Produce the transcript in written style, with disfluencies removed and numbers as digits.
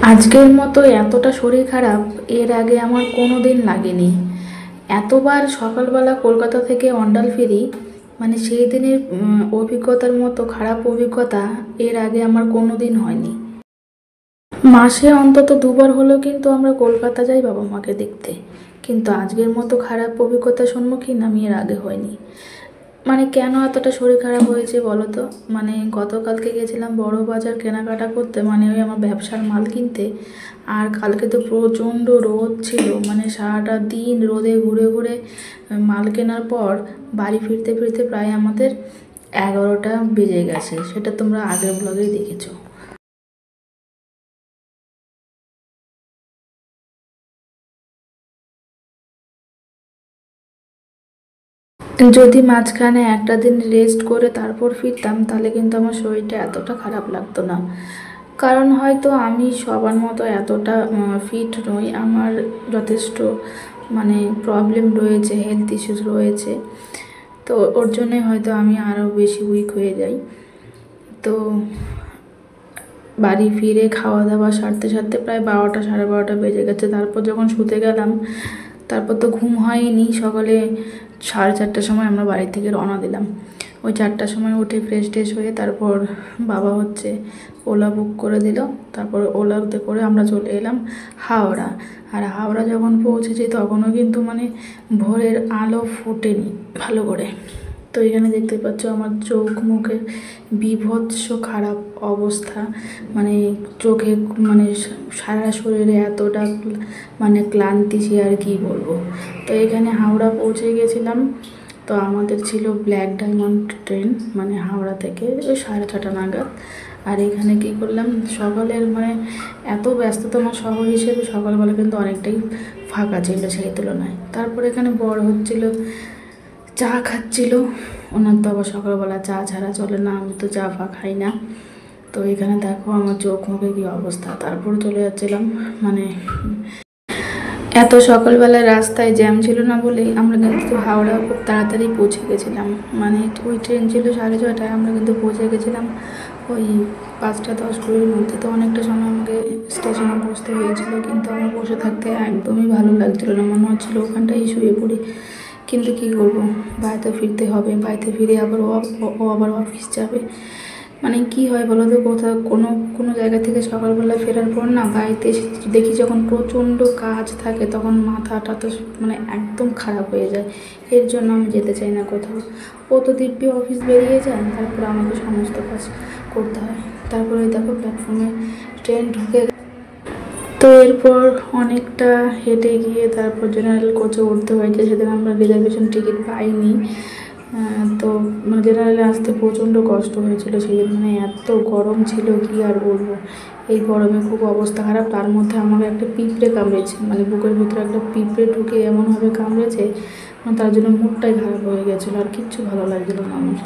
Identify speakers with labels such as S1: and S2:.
S1: আজকের মতো এতটা শরীর খারাপ এর আগে আমার কোনো দিন লাগেনি। এতবার সকালবেলা কলকাতা থেকে অন্ডাল ফিরি, মানে সেই দিনের অভিজ্ঞতার মতো খারাপ অভিজ্ঞতা এর আগে আমার কোনো দিন হয়নি। মাসে অন্তত দুবার হলেও কিন্তু আমরা কলকাতা যাই বাবা মাকে দেখতে, কিন্তু আজকের মতো খারাপ অভিজ্ঞতার সম্মুখীন আমি এর আগে হয়নি। মানে কেন এতটা শরীর খারাপ হয়েছে বলো তো? মানে গতকালকে গেছিলাম বড় বাজার কেনাকাটা করতে, মানে ওই আমার ব্যবসার মাল কিনতে। আর কালকে তো প্রচণ্ড রোদ ছিল, মানে সারাটা দিন রোদে ঘুরে ঘুরে মাল কেনার পর বাড়ি ফিরতে ফিরতে প্রায় আমাদের 11টা বেজে গেছে। সেটা তোমরা আগের ব্লগেই দেখেছো। যদি মাঝখানে একটা দিন রেস্ট করে তারপর ফিরতাম তাহলে কিন্তু আমার শরীরটা এতটা খারাপ লাগতো না। কারণ হয়তো আমি সবার মতো এতটা ফিট নই, আমার যথেষ্ট মানে প্রবলেম রয়েছে, হেলথ ইস্যুস রয়েছে। তো ওর জন্যই হয়তো আমি আরও বেশি উইক হয়ে যাই। তো বাড়ি ফিরে খাওয়া দাওয়া সারতে সারতে প্রায় 12টা সাড়ে 12টা বেজে গেছে। তারপর যখন শুতে গেলাম, তারপর তো ঘুম হয়নি। সকালে 4:30টার সময় আমরা বাড়ি থেকে রওনা দিলাম। ওই 4টার সময় উঠে ফ্রেশ ট্রেশ হয়ে তারপর বাবা ওলা বুক করে দিল। তারপর ওলাতে করে আমরা চলে এলাম হাওড়া। আর হাওড়া যখন পৌঁছেছি তখনও কিন্তু মানে ভোরের আলো ফোটেনি ভালো করে। তো এখানে দেখতে পাচ্ছ আমার চোখ মুখের বীভৎস খারাপ অবস্থা। মানে চোখে মানে সারা শরীরে এতটা মানে ক্লান্তি, সে আর কি বলবো। তো এখানে হাওড়া পৌঁছে গেছিলাম। তো আমাদের ছিল ব্ল্যাক ডায়মন্ড ট্রেন, মানে হাওড়া থেকে ওই 6:30 নাগাদ। আর এখানে কী করলাম, সকালের মানে এত ব্যস্ততম শহর হিসেবে সকালবেলা কিন্তু অনেকটাই ফাঁকা ছিল সেই তুলনায়। তারপর এখানে বড় হচ্ছিল, চা খাচ্ছিল। ওনার তো আবার সকালবেলা চা ছাড়া চলে না, আমি তো চা ফা খাই না। তো এখানে দেখো আমার চোখ মুখে কী অবস্থা। তারপর চলে যাচ্ছিলাম, মানে এত সকালবেলা রাস্তায় জ্যাম ছিল না বলেই আমরা কিন্তু হাওড়া খুব তাড়াতাড়ি পৌঁছে গেছিলাম। মানে ওই ট্রেন ছিল 6:30টায়, আমরা কিন্তু পৌঁছে গেছিলাম ওই 5টা 10 মধ্যে। তো অনেকটা সময় আমাকে স্টেশনে বসতে হয়েছিল, কিন্তু আমার বসে থাকতে একদমই ভালো লাগছিল না, মনে হচ্ছিলো ওখানটাই শুয়ে পড়ি। কিন্তু কী করবো, বাড়িতে ফিরতে হবে। বাড়িতে ফিরে আবার ও আবার অফিস যাবে। মানে কি হয় বলো তো, কোথাও কোনো জায়গা থেকে সকালবেলা ফেরার পর না বাড়িতে এসে দেখি যখন প্রচণ্ড কাজ থাকে তখন মাথাটা তো মানে একদম খারাপ হয়ে যায়। এর জন্য আমি যেতে চাই না কোথাও। ও তো দিব্যি অফিস বেরিয়ে যায়, তারপরে আমাকে সমস্ত কাজ করতে হয়। তারপরে দেখো প্ল্যাটফর্মে ট্রেন ঢুকে। তো এরপর অনেকটা হেঁটে গিয়ে তারপর জেনারেল কোচে উঠতে হয়েছে। সেদিন আমরা রিজার্ভেশন টিকিট পাইনি। তো মানে জেনারেলে আসতে প্রচণ্ড কষ্ট হয়েছিল সেদিন। মানে এত গরম ছিল কি আর বলবো। এই গরমে খুব অবস্থা খারাপ। তার মধ্যে আমাকে একটা পিঁপড়ে কামড়েছে, মানে বুকের ভিতরে একটা পিঁপড়ে ঢুকে এমনভাবে কামড়েছে, তার জন্য মুডটাই খারাপ হয়ে গেছিলো, আর কিচ্ছু ভালো লাগছিলো না আমার।